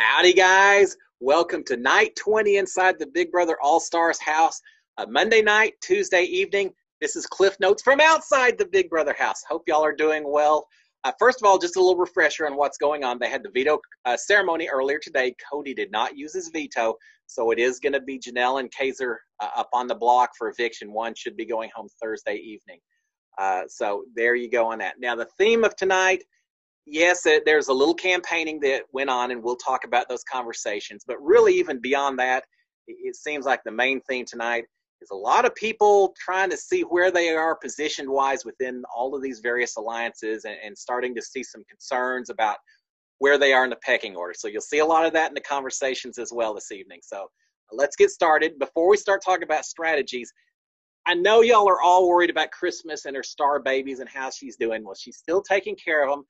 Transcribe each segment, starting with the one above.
Howdy, guys. Welcome to night 20 inside the Big Brother All-Stars house. Monday night, Tuesday evening. This is Cliff Notes from outside the Big Brother house. Hope y'all are doing well. First of all, just a little refresher on what's going on. They had the veto ceremony earlier today. Cody did not use his veto, so it is going to be Janelle and Kaiser up on the block for eviction. One should be going home Thursday evening. So there you go on that. Now, the theme of tonight, yes, there's a little campaigning that went on, and we'll talk about those conversations. But really, even beyond that, it seems like the main theme tonight is a lot of people trying to see where they are position-wise within all of these various alliances and starting to see some concerns about where they are in the pecking order. So you'll see a lot of that in the conversations as well this evening. So let's get started. Before we start talking about strategies, I know y'all are all worried about Christmas and her star babies and how she's doing. Well, she's still taking care of them.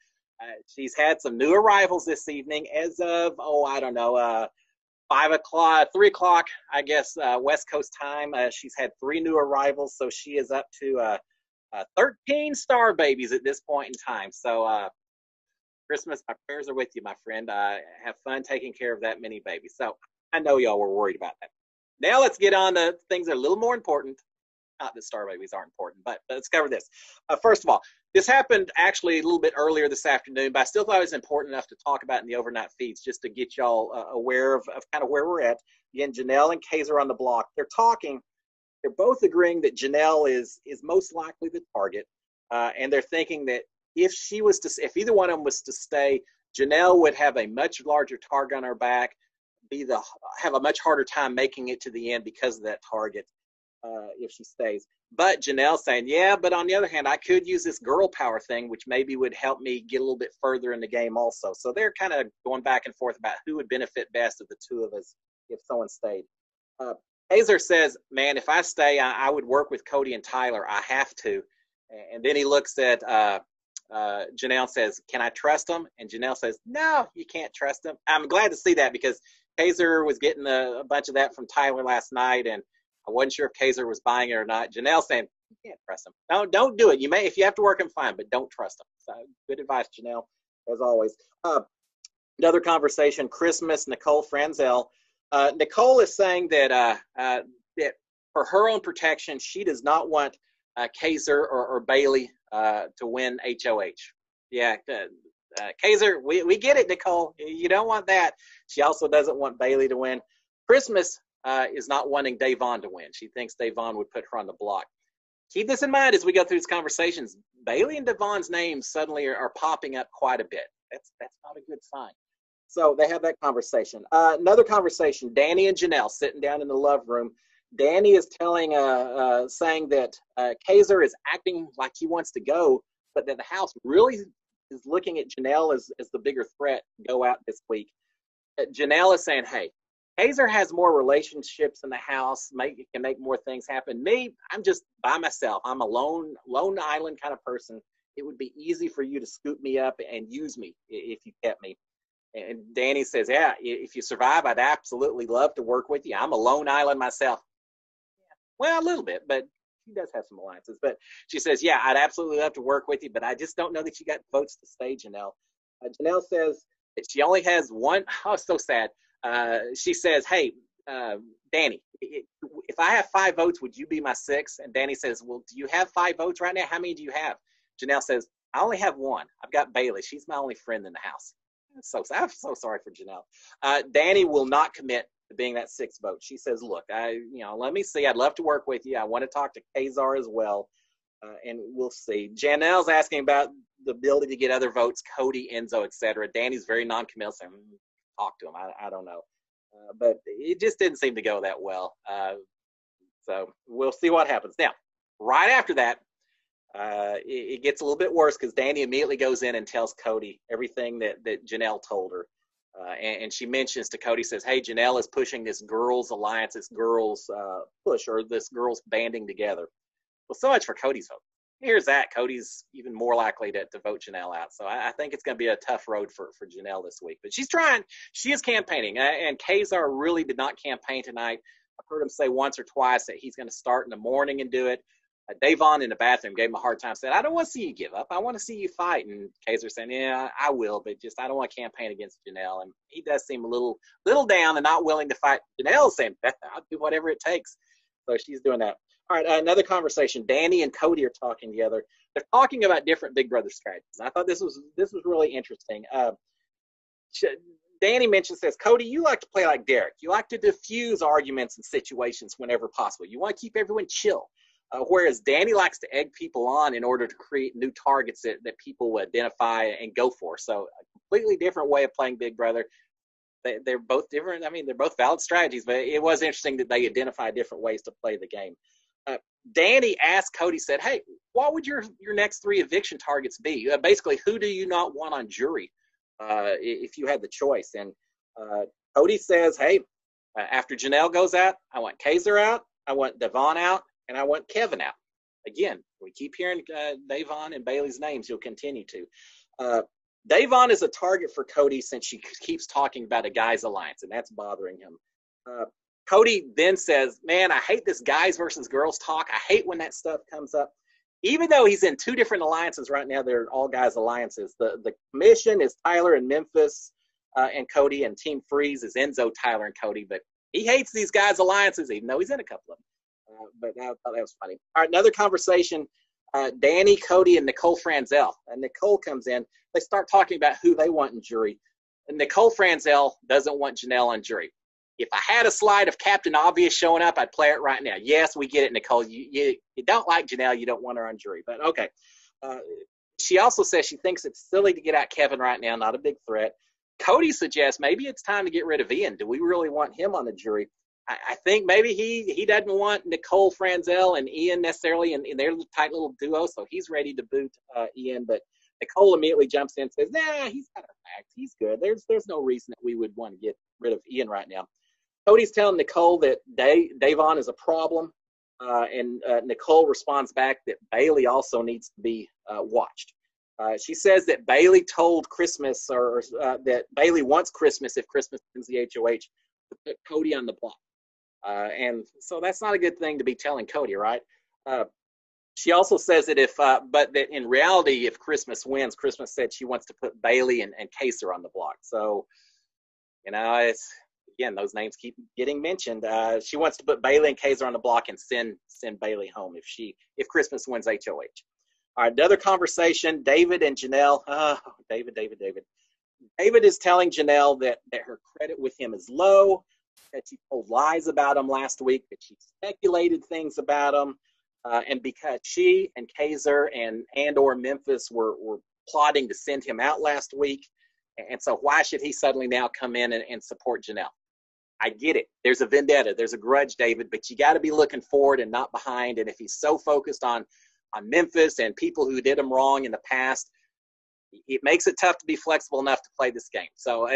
She's had some new arrivals this evening as of, 5 o'clock, 3 o'clock, I guess, West Coast time. She's had 3 new arrivals, so she is up to 13 star babies at this point in time. So Christmas, my prayers are with you, my friend. Have fun taking care of that many babies. So I know y'all were worried about that. Now let's get on to things that are a little more important. Not that star babies aren't important, but let's cover this. First of all, this happened actually a little bit earlier this afternoon, but I still thought it was important enough to talk about in the overnight feeds just to get y'all aware of kind of where we're at. Again, Janelle and Kaiser on the block. They're talking. They're both agreeing that Janelle is most likely the target, and they're thinking that if either one of them was to stay, Janelle would have a much larger target on her back, have a much harder time making it to the end because of that target. If she stays. But Janelle's saying, yeah, but on the other hand, I could use this girl power thing, which maybe would help me get a little bit further in the game also. So they're kind of going back and forth about who would benefit best of the two of us if someone stayed. Kaiser says, man, if I stay, I would work with Cody and Tyler. I have to. And then he looks at Janelle, says, can I trust them? And Janelle says, no, you can't trust them. I'm glad to see that because Kaiser was getting a bunch of that from Tyler last night, and I wasn't sure if Kaiser was buying it or not. Janelle saying, you can't trust him. No, don't do it. You may, if you have to work him, fine, but don't trust him. So good advice, Janelle, as always. Another conversation, Christmas, Nicole Franzel. Nicole is saying that that for her own protection, she does not want Kaiser or Bailey to win HOH. Yeah, Kaiser, we get it, Nicole. You don't want that. She also doesn't want Bailey to win. Christmas is not wanting Davon to win. She thinks Davon would put her on the block. Keep this in mind as we go through these conversations. Bailey and Davon's names suddenly are popping up quite a bit. That's not a good sign. So they have that conversation. Another conversation, Danny and Janelle sitting down in the love room. Danny is saying that Kaiser is acting like he wants to go, but that the house really is looking at Janelle as the bigger threat to go out this week. Janelle is saying, hey, Kaiser has more relationships in the house, can make more things happen. Me, I'm just by myself. I'm a lone island kind of person. It would be easy for you to scoop me up and use me if you kept me. And Danny says, yeah, if you survive, I'd absolutely love to work with you. I'm a lone island myself. Yeah, well, a little bit, but she does have some alliances. But she says, yeah, I'd absolutely love to work with you, but I just don't know that you got votes to stay, Janelle. Janelle says that she only has one. Oh, so sad. She says, hey, Danny, if I have 5 votes, would you be my 6th? And Danny says, well, do you have 5 votes right now? How many do you have? Janelle says, I only have 1. I've got Bailey. She's my only friend in the house. I'm so sorry for Janelle. Danny will not commit to being that 6th vote. She says, look, let me see. I'd love to work with you. I want to talk to Kazar as well. And we'll see. Janelle's asking about the ability to get other votes, Cody, Enzo, etc. Danny's very non-committal, saying, talk to him. I don't know. But it just didn't seem to go that well. So we'll see what happens. Now, right after that, it gets a little bit worse because Danny immediately goes in and tells Cody everything that Janelle told her. And she mentions to Cody, says, hey, Janelle is pushing this girls' alliance, this girls' push, or this girls' banding together. Well, so much for Cody's vote. Here's that. Cody's even more likely to vote Janelle out. So I think it's going to be a tough road for Janelle this week. But she's trying. She is campaigning. And Kazar really did not campaign tonight. I've heard him say once or twice that he's going to start in the morning and do it. Davon in the bathroom gave him a hard time, said, I don't want to see you give up. I want to see you fight. And Kaiser saying, yeah, I will, but just I don't want to campaign against Janelle. And he does seem a little down and not willing to fight. Janelle's saying, I'll do whatever it takes. So she's doing that. All right, another conversation. Danny and Cody are talking together. They're talking about different Big Brother strategies. I thought this was really interesting. Danny says, Cody, you like to play like Derek. You like to diffuse arguments and situations whenever possible. You want to keep everyone chill. Whereas Danny likes to egg people on in order to create new targets that people will identify and go for. So a completely different way of playing Big Brother. They're both different. I mean, they're both valid strategies, but it was interesting that they identify different ways to play the game. Danny asked Cody, said, hey, what would your next 3 eviction targets be? Basically, who do you not want on jury if you had the choice? And Cody says, hey, after Janelle goes out, I want Kaiser out, I want Devon out, and I want Kevin out. Again, we keep hearing Davon and Bailey's names. You'll continue to. Davon is a target for Cody since she keeps talking about a guys alliance, and that's bothering him. Cody then says, man, I hate this guys versus girls talk. I hate when that stuff comes up. Even though he's in 2 different alliances right now, they're all guys alliances. The commission is Tyler and Memphis and Cody, and Team Freeze is Enzo, Tyler, and Cody. But he hates these guys alliances, even though he's in a couple of them. But I thought that was funny. All right, another conversation. Danny, Cody, and Nicole Franzel. And Nicole comes in. They start talking about who they want in jury. And Nicole Franzel doesn't want Janelle on jury. If I had a slide of Captain Obvious showing up, I'd play it right now. Yes, we get it, Nicole. You don't like Janelle. You don't want her on jury. But okay. She also says she thinks it's silly to get out Kevin right now, not a big threat. Cody suggests maybe it's time to get rid of Ian. Do we really want him on the jury? I think maybe he doesn't want Nicole Franzel and Ian necessarily in their tight little duo, so he's ready to boot Ian. But Nicole immediately jumps in and says, nah, he's got our back. He's good. There's no reason that we would want to get rid of Ian right now. Cody's telling Nicole that Davon is a problem, and Nicole responds back that Bailey also needs to be watched. She says that Bailey told Christmas, or that Bailey wants Christmas if Christmas wins the HOH, to put Cody on the block. And so that's not a good thing to be telling Cody, right? She also says that but that in reality, if Christmas wins, Christmas said she wants to put Bailey and Kaiser on the block. So, it's, again, those names keep getting mentioned. She wants to put Bailey and Kaiser on the block and send Bailey home if Christmas wins HOH. All right, another conversation, David and Janelle. David. David is telling Janelle that her credit with him is low, that she told lies about him last week, that she speculated things about him, and because she and Kaiser and or Memphis were plotting to send him out last week, and so why should he suddenly now come in and support Janelle? I get it. There's a vendetta. There's a grudge, David, but you got to be looking forward and not behind, and if he's so focused on Memphis and people who did him wrong in the past, it makes it tough to be flexible enough to play this game. So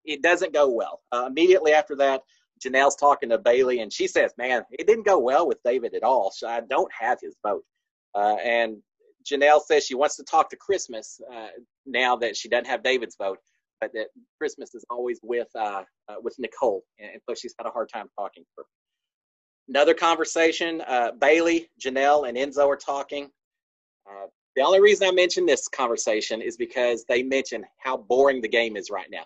it doesn't go well. Immediately after that, Janelle's talking to Bailey, and she says, man, it didn't go well with David at all. So I don't have his vote. And Janelle says she wants to talk to Christmas now that she doesn't have David's vote, but that Christmas is always with Nicole, and so she's had a hard time talking to her. Another conversation, Bailey, Janelle, and Enzo are talking. The only reason I mention this conversation is because they mention how boring the game is right now.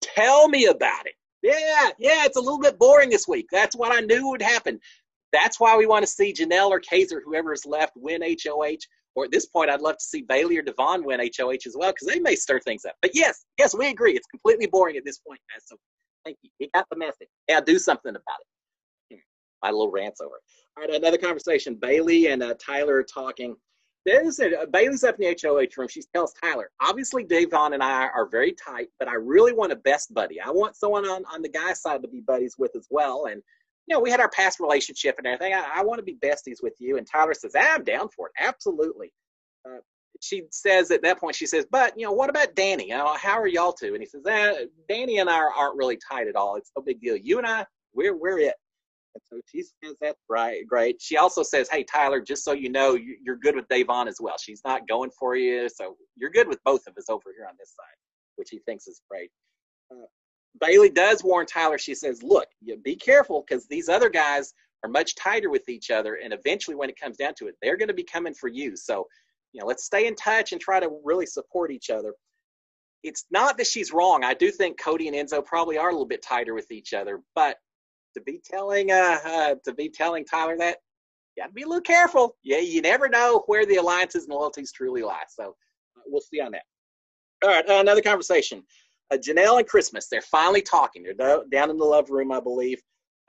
Tell me about it. Yeah, it's a little bit boring this week. That's what I knew would happen. That's why we want to see Janelle or Kaiser, whoever is left, win HOH. Or at this point, I'd love to see Bailey or Devon win HOH as well, because they may stir things up. But yes, we agree. It's completely boring at this point, guys. So thank you. You got the message. Now do something about it. My little rant's over. All right, another conversation. Bailey and Tyler are talking. Bailey's up in the HOH room. She tells Tyler, obviously Davon and I are very tight, but I really want a best buddy. I want someone on the guy's side to be buddies with as well. And, we had our past relationship and everything. I want to be besties with you. And Tyler says, I'm down for it. Absolutely. She says at that point, she says, but, what about Danny? How are y'all two? And he says, Danny and I aren't really tight at all. It's no big deal. You and I, we're it. And so she says that's right, great. She also says, hey, Tyler, just so you know, you're good with Davon as well. She's not going for you, so you're good with both of us over here on this side, which he thinks is great. Bailey does warn Tyler. She says, look, be careful, because these other guys are much tighter with each other. And eventually when it comes down to it, they're going to be coming for you. So, let's stay in touch and try to really support each other. It's not that she's wrong. I do think Cody and Enzo probably are a little bit tighter with each other, but to be telling Tyler that, you got to be a little careful. Yeah, you never know where the alliances and loyalties truly lie. So we'll see on that. All right, another conversation. Janelle and Christmas, they're finally talking. They're down in the love room, I believe.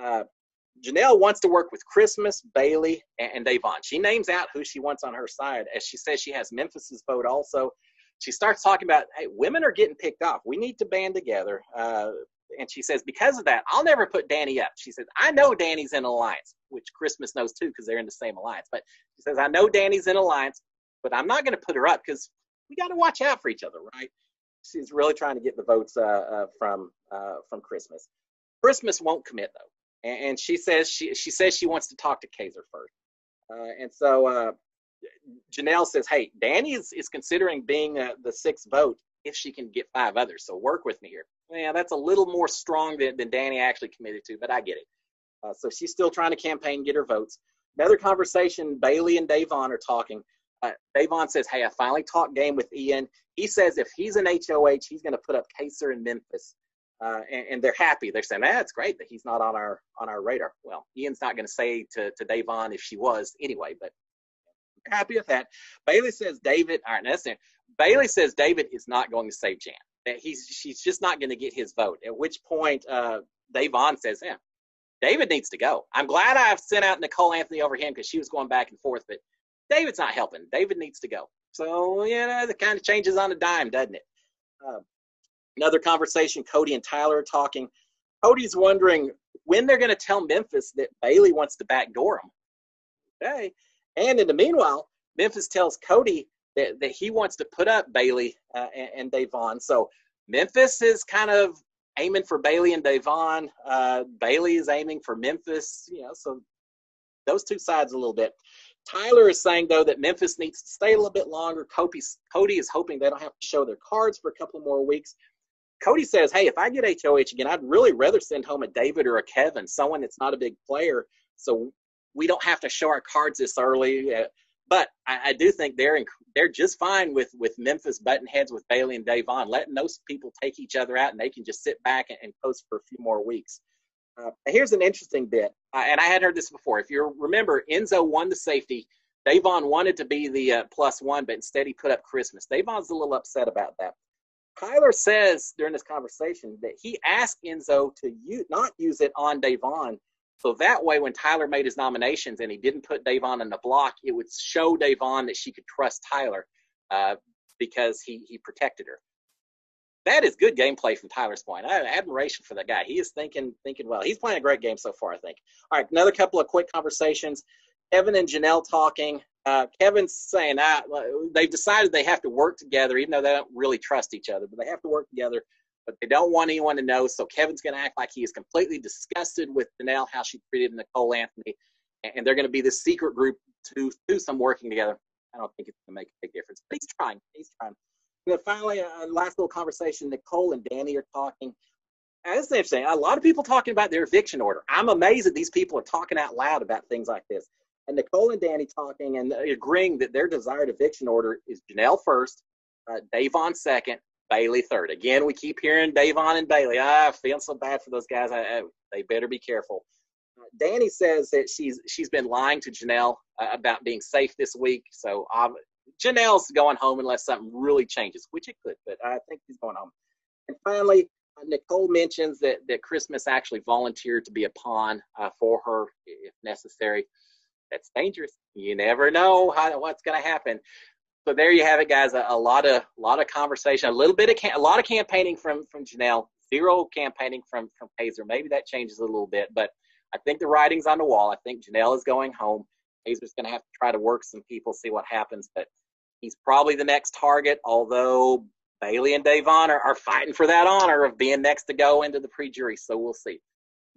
Janelle wants to work with Christmas, Bailey, and Davon. She names out who she wants on her side. As she says, she has Memphis's vote also. She starts talking about, hey, women are getting picked off. We need to band together. And she says, because of that, I'll never put Danny up. She says, I know Danny's in an alliance, which Christmas knows too because they're in the same alliance. But she says, I know Danny's in an alliance, but I'm not going to put her up because we got to watch out for each other, right? She's really trying to get the votes from Christmas. Christmas won't commit though, and she says she wants to talk to Kaiser first. And so Janelle says, hey, Danny is considering being the sixth vote if she can get 5 others. So work with me here. Yeah, that's a little more strong than Danny actually committed to, but I get it. So she's still trying to campaign, get her votes. Another conversation, Bailey and Davon are talking. Davon says, hey, I finally talked game with Ian. He says if he's an HOH, he's going to put up Kaiser and Memphis. And they're happy. They're saying, it's great that he's not on our radar. Well, Ian's not going to say to Davon if she was anyway, but they're happy with that. Bailey says David, all right, now listen, Bailey says David is not going to save Jan. That she's just not going to get his vote. At which point Davon says, David needs to go. I'm glad I've sent out Nicole Anthony over him because she was going back and forth, but David's not helping. David needs to go. So, that kind of changes on a dime, doesn't it? Another conversation, Cody and Tyler are talking. Cody's wondering when they're going to tell Memphis that Bailey wants to backdoor him. Okay. And in the meanwhile, Memphis tells Cody that he wants to put up Bailey and Davon. So Memphis is kind of aiming for Bailey and Davon. Bailey is aiming for Memphis. So those two sides a little bit. Tyler is saying, though, that Memphis needs to stay a little bit longer. Cody is hoping they don't have to show their cards for a couple more weeks. Cody says, hey, if I get HOH again, I'd really rather send home a David or a Kevin, someone that's not a big player, so we don't have to show our cards this early. But I do think they're just fine with Memphis button heads with Bailey and Davon, letting those people take each other out, and they can just sit back and post for a few more weeks. Here's an interesting bit, and I hadn't heard this before. If you remember, Enzo won the safety. Davon wanted to be the +1, but instead he put up Christmas. Davon's a little upset about that. Tyler says during this conversation that he asked Enzo to not use it on Davon, so that way when Tyler made his nominations and he didn't put Davon in the block, it would show Davon that she could trust Tyler because he protected her. That is good gameplay from Tyler's point. I have admiration for that guy. He is thinking well. He's playing a great game so far, I think. All right, another couple of quick conversations. Kevin and Janelle talking. Kevin's saying they've decided they have to work together, even though they don't really trust each other, but they have to work together, but they don't want anyone to know. So Kevin's going to act like he is completely disgusted with Janelle, how she treated Nicole Anthony, and they're going to be this secret group to do some working together. I don't think it's going to make a big difference, but he's trying. And then finally, last little conversation, Nicole and Danny are talking. That's interesting. A lot of people talking about their eviction order. I'm amazed that these people are talking out loud about things like this. And Nicole and Danny talking and agreeing that their desired eviction order is Janelle first, Davon second, Bailey third. Again, we keep hearing Davon and Bailey. I feel so bad for those guys. They better be careful. Danny says that she's been lying to Janelle about being safe this week. So Janelle's going home unless something really changes, which it could, but I think she's going home. And finally, Nicole mentions that Christmas actually volunteered to be a pawn for her if necessary. That's dangerous. You never know what's going to happen. So there you have it, guys. A lot of conversation, a lot of campaigning from Janelle, zero campaigning from Kaiser. Maybe that changes a little bit, but I think the writing's on the wall. I think Janelle is going home. Kaiser's going to have to try to work some people, see what happens, but he's probably the next target, although Bailey and Davon are fighting for that honor of being next to go into the pre-jury, so we'll see.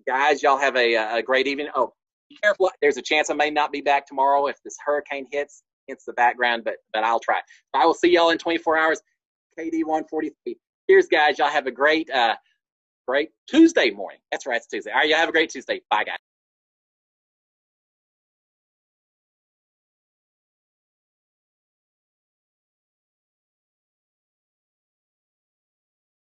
Guys, y'all have a great evening. Oh, be careful. There's a chance I may not be back tomorrow if this hurricane hits the background, but I'll try. So I will see y'all in 24 hours. KD 143. Cheers, guys. Y'all have a great Tuesday morning. That's right, it's Tuesday. All right, y'all have a great Tuesday. Bye, guys.